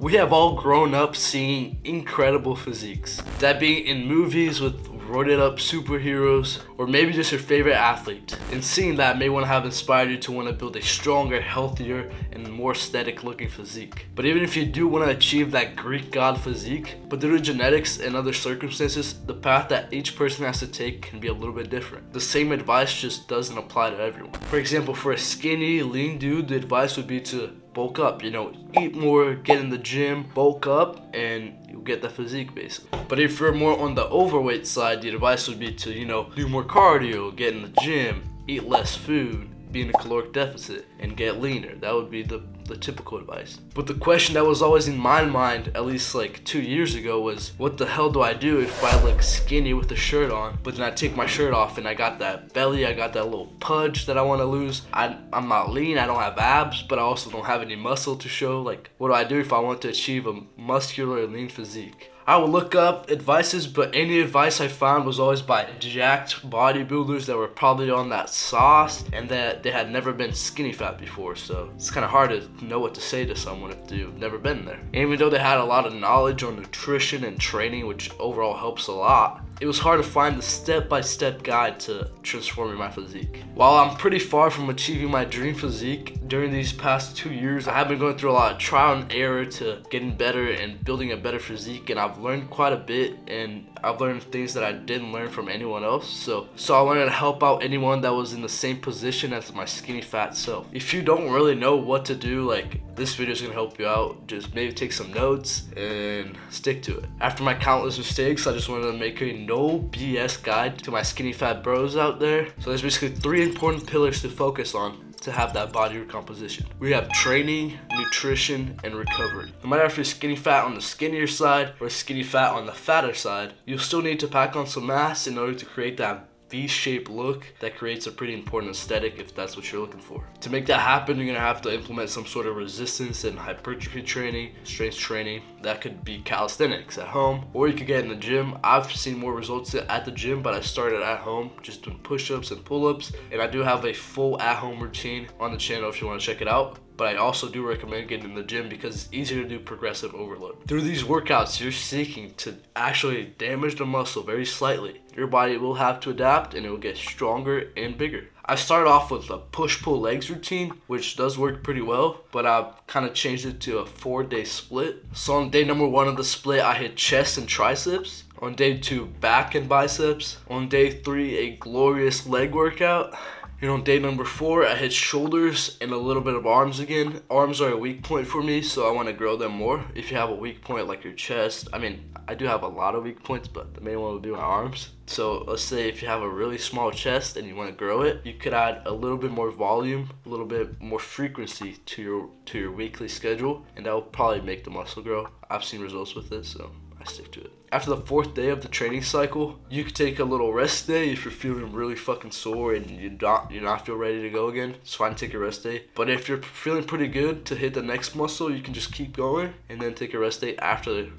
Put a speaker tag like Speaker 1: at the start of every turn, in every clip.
Speaker 1: We have all grown up seeing incredible physiques. That being in movies with roided up superheroes, or maybe just your favorite athlete. And seeing that may want to have inspired you to want to build a stronger, healthier, and more aesthetic looking physique. But even if you do want to achieve that Greek god physique, but due to genetics and other circumstances, the path that each person has to take can be a little bit different. The same advice just doesn't apply to everyone. For example, for a skinny, lean dude, the advice would be to bulk up, eat more, get in the gym, bulk up, and you'll get the physique basically. But if you're more on the overweight side, the advice would be to, do more cardio, get in the gym, eat less food, be in a caloric deficit, and get leaner. That would be the typical advice. But the question that was always in my mind, at least like 2 years ago, was what the hell do I do if I look skinny with a shirt on, but then I take my shirt off and I got that belly, I got that little pudge that I want to lose. I'm not lean, I don't have abs, but I also don't have any muscle to show. Like, what do I do if I want to achieve a muscular and lean physique? I would look up advices, but any advice I found was always by jacked bodybuilders that were probably on that sauce and that they had never been skinny fat before. So it's kind of hard to know what to say to someone if you've never been there. And even though they had a lot of knowledge on nutrition and training, which overall helps a lot, it was hard to find the step-by-step guide to transforming my physique. While I'm pretty far from achieving my dream physique, during these past 2 years, I have been going through a lot of trial and error to getting better and building a better physique, and I've learned quite a bit, and I've learned things that I didn't learn from anyone else. So I wanted to help out anyone that was in the same position as my skinny fat self. If you don't really know what to do, like, this video is gonna help you out. Just maybe take some notes and stick to it. After my countless mistakes, I just wanted to make a no BS guide to my skinny fat bros out there. So there's basically 3 important pillars to focus on to have that body recomposition. We have training, nutrition, and recovery. No matter if you're skinny fat on the skinnier side or skinny fat on the fatter side, you'll still need to pack on some mass in order to create that V-shaped look that creates a pretty important aesthetic if that's what you're looking for. To make that happen, you're gonna have to implement some sort of resistance and hypertrophy training, strength training. That could be calisthenics at home, or you could get in the gym. I've seen more results at the gym, but I started at home just doing push-ups and pull-ups, and I do have a full at-home routine on the channel if you want to check it out. But I also do recommend getting in the gym because it's easier to do progressive overload. Through these workouts, you're seeking to actually damage the muscle very slightly. Your body will have to adapt and it will get stronger and bigger. I started off with a push-pull legs routine, which does work pretty well, but I've kind of changed it to a 4-day split. So on day number 1 of the split, I hit chest and triceps. On day 2, back and biceps. On day 3, a glorious leg workout. And on day number 4, I hit shoulders and a little bit of arms again. Arms are a weak point for me, so I want to grow them more. If you have a weak point like your chest, I do have a lot of weak points, but the main one would be my arms. So let's say if you have a really small chest and you want to grow it, you could add a little bit more volume, a little bit more frequency to your weekly schedule, and that will probably make the muscle grow. I've seen results with it, so I stick to it. After the 4th day of the training cycle, you could take a little rest day if you're feeling really fucking sore and you're not feel ready to go again. It's fine to take a rest day. But if you're feeling pretty good to hit the next muscle, you can just keep going and then take a rest day after.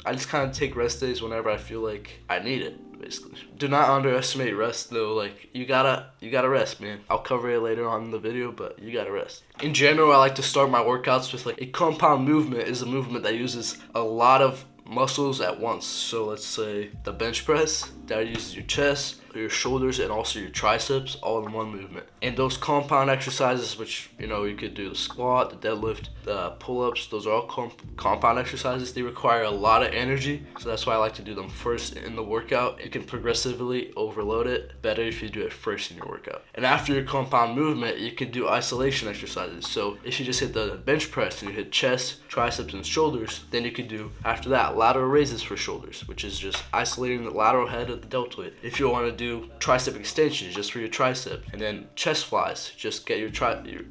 Speaker 1: I just kind of take rest days whenever I feel like I need it, basically. Do not underestimate rest though. Like, you gotta rest, man. I'll cover it later on in the video, but you gotta rest. In general, I like to start my workouts with like a compound movement. Is a movement that uses a lot of muscles at once. So let's say the bench press, that uses your chest, your shoulders, and also your triceps all in one movement. And those compound exercises, which you could do the squat, the deadlift, the pull-ups, those are all compound exercises. They require a lot of energy, so that's why I like to do them first in the workout. You can progressively overload it better if you do it first in your workout. And after your compound movement, you can do isolation exercises. So if you just hit the bench press and you hit chest, triceps, and shoulders, then you could do after that lateral raises for shoulders, which is just isolating the lateral head of the deltoid. If you want to do tricep extensions just for your tricep, and then chest flies, just get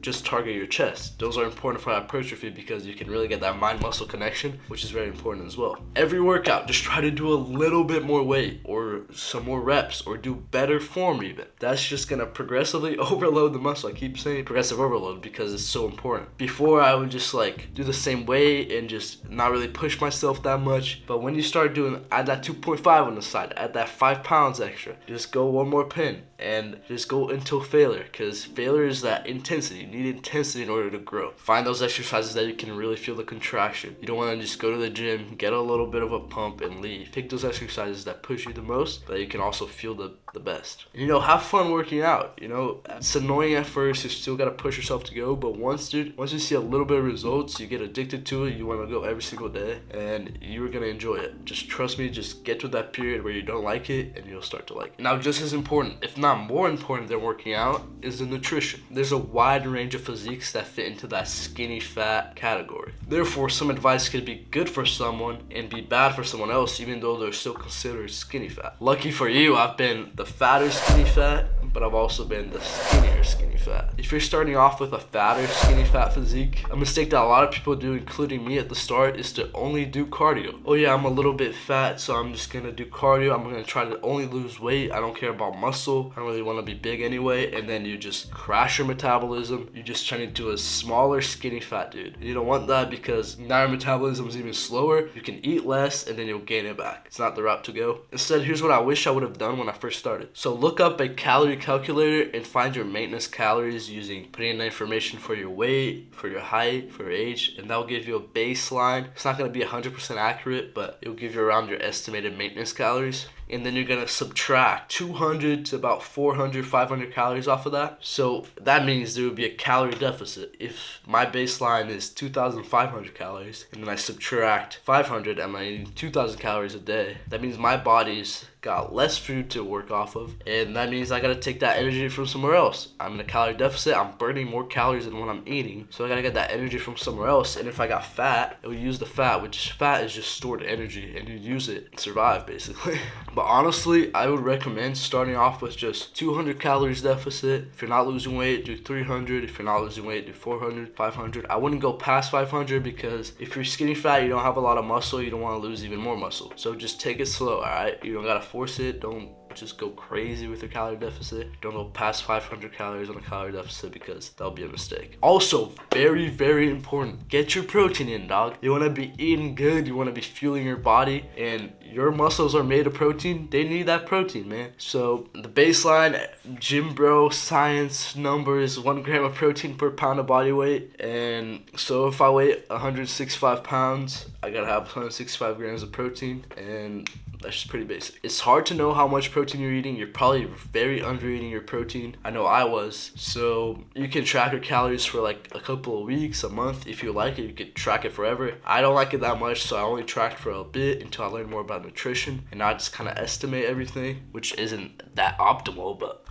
Speaker 1: just target your chest. Those are important for hypertrophy because you can really get that mind muscle connection, which is very important as well. Every workout, just try to do a little bit more weight or some more reps or do better form even. That's just gonna progressively overload the muscle. I keep saying progressive overload because it's so important. Before, I would just like do the same weight and just not really push myself that much, but when you start doing, add that 2.5 on the side, add that 5 pounds extra, just go one more pin, and just go until failure, because failure is that intensity. You need intensity in order to grow. Find those exercises that you can really feel the contraction. You don't want to just go to the gym, get a little bit of a pump, and leave. Pick those exercises that push you the most, but you can also feel the best. And, have fun working out. It's annoying at first. You still got to push yourself to go, but once you see a little bit of results, you get addicted to it. You want to go every single day, and you're going to enjoy it. Just trust me, just get to that period where you don't like it, and you'll start to like it. Now, just as important, if not more important than working out, is the nutrition. There's a wide range of physiques that fit into that skinny fat category. Therefore, some advice could be good for someone and be bad for someone else, even though they're still considered skinny fat. Lucky for you, I've been the fatter skinny fat, but I've also been the skinnier skinny fat. If you're starting off with a fatter skinny fat physique, a mistake that a lot of people do, including me at the start, is to only do cardio. Oh yeah, I'm a little bit fat, so I'm just gonna do cardio. I'm gonna try to only lose weight. I don't care about muscle. I don't really want to be big anyway. And then you just crash your metabolism. You're just turning into a smaller skinny fat dude. And you don't want that, because now your metabolism is even slower. You can eat less and then you'll gain it back. It's not the route to go. Instead, here's what I wish I would have done when I first started. So look up a calorie calculator and find your maintenance calories using putting in the information for your weight, for your height, for your age, and that'll give you a baseline. It's not going to be 100% accurate, but it'll give you around your estimated maintenance calories. And then you're going to subtract 200 to about 400, 500 calories off of that. So that means there would be a calorie deficit. If my baseline is 2,500 calories, and then I subtract 500, and I'm eating 2,000 calories a day, that means my body's got less food to work off of, and that means I gotta take that energy from somewhere else. I'm in a calorie deficit. I'm burning more calories than what I'm eating, so I gotta get that energy from somewhere else. And if I got fat, it would use the fat, which fat is just stored energy, and you use it to survive, basically. But honestly, I would recommend starting off with just 200 calories deficit. If you're not losing weight, do 300. If you're not losing weight, do 400, 500. I wouldn't go past 500, because if you're skinny fat, you don't have a lot of muscle, you don't want to lose even more muscle. So just take it slow, alright? You don't gotta force it. Don't just go crazy with your calorie deficit. Don't go past 500 calories on a calorie deficit, because that'll be a mistake. Also, very, very important, get your protein in, dog. You want to be eating good. You want to be fueling your body, and your muscles are made of protein. They need that protein, man. So the baseline gym bro science number is 1 gram of protein per pound of body weight. And so if I weigh 165 pounds, I gotta have 165 grams of protein, and that's just pretty basic. It's hard to know how much protein you're eating. You're probably very under eating your protein. I know I was. So you can track your calories for like a couple of weeks, a month. If you like it, you could track it forever. I don't like it that much, so I only tracked for a bit until I learned more about nutrition. And now I just kind of estimate everything, which isn't that optimal, but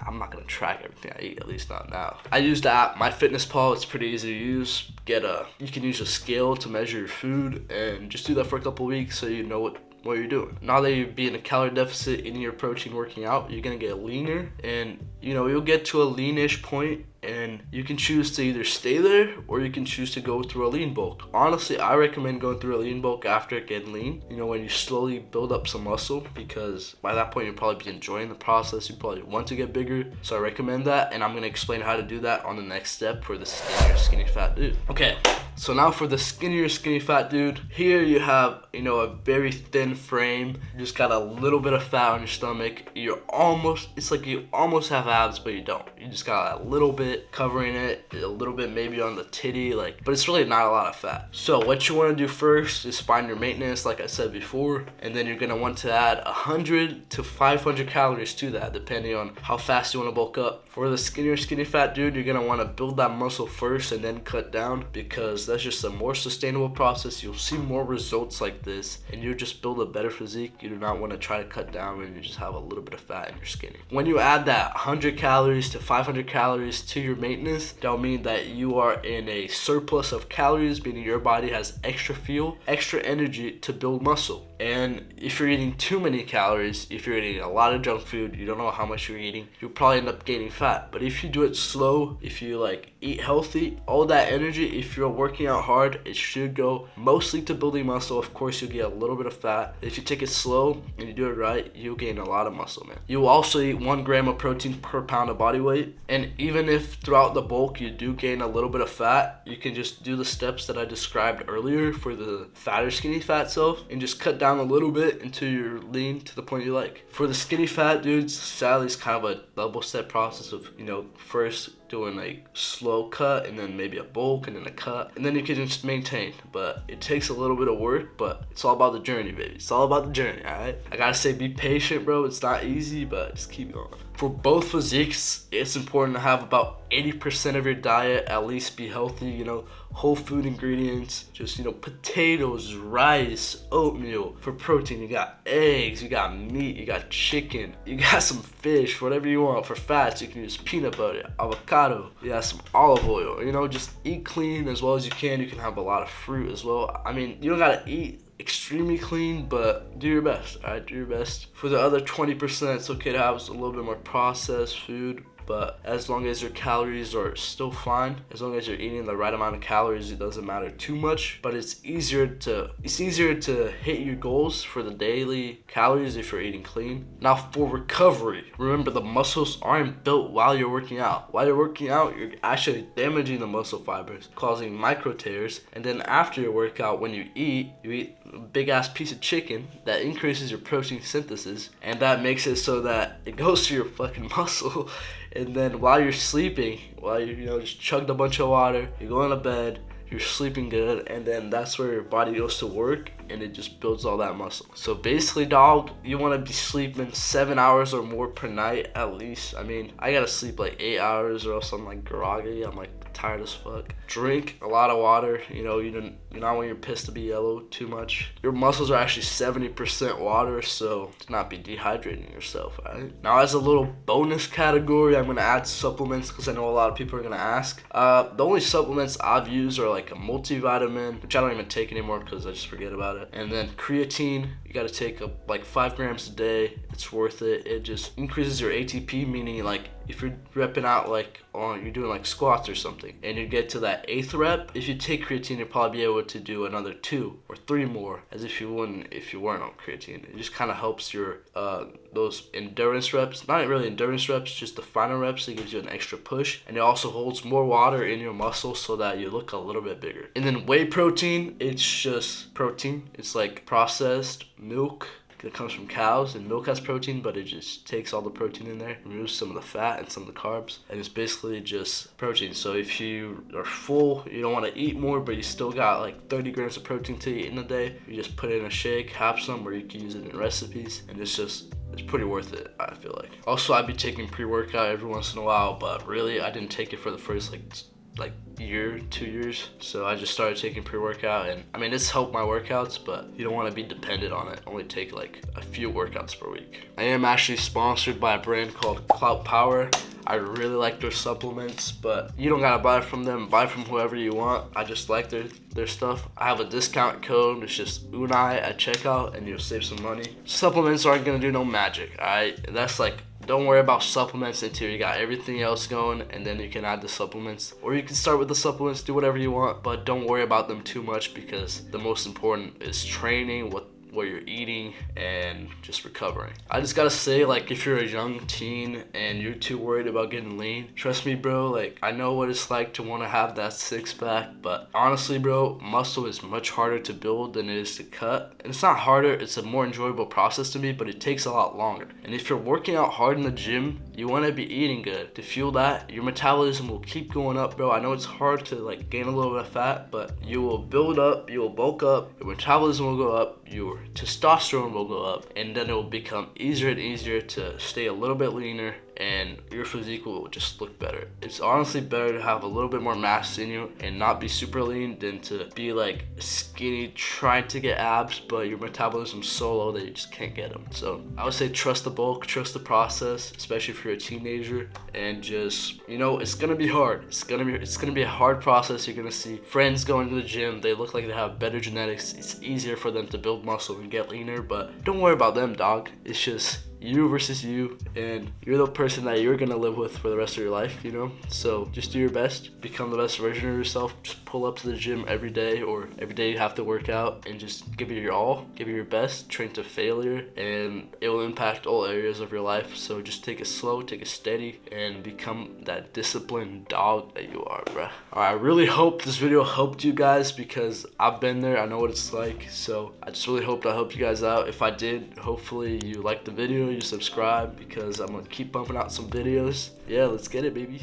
Speaker 1: I'm not gonna track everything I eat, at least not now. I use the app MyFitnessPal. It's pretty easy to use. You can use a scale to measure your food, and just do that for a couple of weeks so you know what you're doing. Now that you're being a calorie deficit, eating your protein, working out, you're gonna get leaner, and you'll get to a leanish point, and you can choose to either stay there or you can choose to go through a lean bulk. Honestly, I recommend going through a lean bulk after getting lean, when you slowly build up some muscle, because by that point you'll probably be enjoying the process. You probably want to get bigger, so I recommend that, and I'm gonna explain how to do that on the next step for the skinny fat dude. Okay, so now for the skinnier skinny fat dude, here you have a very thin frame. You just got a little bit of fat on your stomach. It's like you almost have abs, but you don't. You just got a little bit covering it, a little bit maybe on the titty, but it's really not a lot of fat. So what you want to do first is find your maintenance, like I said before, and then you're going to want to add 100 to 500 calories to that, depending on how fast you want to bulk up. For the skinny fat dude, you're going to want to build that muscle first and then cut down, because that's just a more sustainable process. You'll see more results like this, and you'll just build a better physique. You do not want to try to cut down when you just have a little bit of fat and you're skinny. When you add that 100 calories to 500 calories to your maintenance, that'll mean that you are in a surplus of calories, meaning your body has extra fuel, extra energy to build muscle. And if you're eating too many calories, if you're eating a lot of junk food, you don't know how much you're eating, you'll probably end up gaining fat. But if you do it slow, if you eat healthy, all that energy, if you're working out hard, it should go mostly to building muscle. Of course, you'll get a little bit of fat. If you take it slow and you do it right, you'll gain a lot of muscle, man. You will also eat 1 gram of protein per pound of body weight. And even if throughout the bulk you do gain a little bit of fat, you can just do the steps that I described earlier for the fatter skinny fat self and just cut down down a little bit until you're lean to the point you like. For the skinny fat dudes, sadly it's kind of a double step process of, you know, first doing a slow cut and then maybe a bulk and then a cut, and then you can just maintain. But it takes a little bit of work, but it's all about the journey, baby. It's all about the journey, all right? I gotta say, be patient, bro. It's not easy, but just keep going. For both physiques, it's important to have about 80% of your diet at least be healthy, you know, whole food ingredients, just, you know, potatoes, rice, oatmeal. For protein, you got eggs, you got meat, you got chicken, you got some fish, whatever you want. For fats, you can use peanut butter, avocado, you got some olive oil, you know, just eat clean as well as you can. You can have a lot of fruit as well. I mean, you don't gotta eat extremely clean, but do your best, all right? Do your best. For the other 20%, it's okay to have a little bit more processed food, but as long as your calories are still fine, as long as you're eating the right amount of calories, it doesn't matter too much. But it's easier to hit your goals for the daily calories if you're eating clean. Now for recovery, remember the muscles aren't built while you're working out. While you're working out, you're actually damaging the muscle fibers, causing micro tears, and then after your workout, when you eat a big ass piece of chicken that increases your protein synthesis, and that makes it so that it goes to your fucking muscle. And then while you're sleeping, while you know, just chugged a bunch of water, you're going to bed, you're sleeping good, and then that's where your body goes to work and it just builds all that muscle. So basically, dog, you want to be sleeping 7 hours or more per night at least. I mean, I gotta sleep like 8 hours or else I'm like groggy. I'm like tired as fuck. Drink a lot of water. You know, you not want your piss to be yellow too much. Your muscles are actually 70% water, so do not be dehydrating yourself, alright? Now, as a little bonus category, I'm gonna add supplements because I know a lot of people are gonna ask. The only supplements I've used are like a multivitamin, which I don't even take anymore because I just forget about it. And then creatine, you gotta take like 5 grams a day. It's worth it. It just increases your ATP, meaning like if you're repping out like you're doing like squats or something, and you get to that 8th rep, if you take creatine, you'll probably be able to do another 2 or 3 more, as if you wouldn't if you weren't on creatine. It just kind of helps your those endurance reps, not really endurance reps, just the final reps. It gives you an extra push, and it also holds more water in your muscles so that you look a little bit bigger. And then whey protein, it's just protein. It's like processed milk. It comes from cows, and milk has protein, but it just takes all the protein in there, removes some of the fat and some of the carbs, and it's basically just protein. So if you are full, you don't want to eat more, but you still got like 30 grams of protein to eat in a day, you just put it in a shake, have some, or you can use it in recipes, and it's pretty worth it, I feel like. Also, I'd be taking pre-workout every once in a while, but really, I didn't take it for the first like year, 2 years. So I just started taking pre-workout, and I mean, it's helped my workouts, but you don't want to be dependent on it. Only take like a few workouts per week. I am actually sponsored by a brand called KLOUT Power. I really like their supplements, but you don't gotta buy from them. Buy from whoever you want. I just like their stuff. I have a discount code. It's just Unai at checkout, and you'll save some money. Supplements aren't gonna do no magic, alright? That's like, don't worry about supplements until you got everything else going, and then you can add the supplements. Or you can start with the supplements, do whatever you want, but don't worry about them too much, because the most important is training, what you're eating, and just recovering. I just gotta say, like, if you're a young teen and you're too worried about getting lean, trust me, bro, like, I know what it's like to want to have that 6-pack, but honestly, bro, muscle is much harder to build than it is to cut. And it's not harder, it's a more enjoyable process to me, but it takes a lot longer. And if you're working out hard in the gym, you want to be eating good to fuel that. Your metabolism will keep going up, bro. I know it's hard to like gain a little bit of fat, but you will build up, you will bulk up, your metabolism will go up, your testosterone will go up, and then it will become easier and easier to stay a little bit leaner, and your physique will just look better. It's honestly better to have a little bit more mass in you and not be super lean than to be like skinny trying to get abs, but your metabolism's so low that you just can't get them. So I would say trust the bulk, trust the process, especially if you're a teenager, and just, you know, it's gonna be hard. It's gonna be a hard process. You're gonna see friends going to the gym, they look like they have better genetics. It's easier for them to build muscle and get leaner, but don't worry about them, dog. It's just, you versus you, and you're the person that you're gonna live with for the rest of your life, you know? So just do your best, become the best version of yourself. Just pull up to the gym every day, or every day you have to work out, and just give it your all, give it your best, train to failure, and it will impact all areas of your life. So just take it slow, take it steady, and become that disciplined dog that you are, bruh. Alright, I really hope this video helped you guys, because I've been there, I know what it's like. So I just really hope I helped you guys out. If I did, hopefully you liked the video, you subscribe, because I'm gonna keep bumping out some videos. Yeah, let's get it, baby.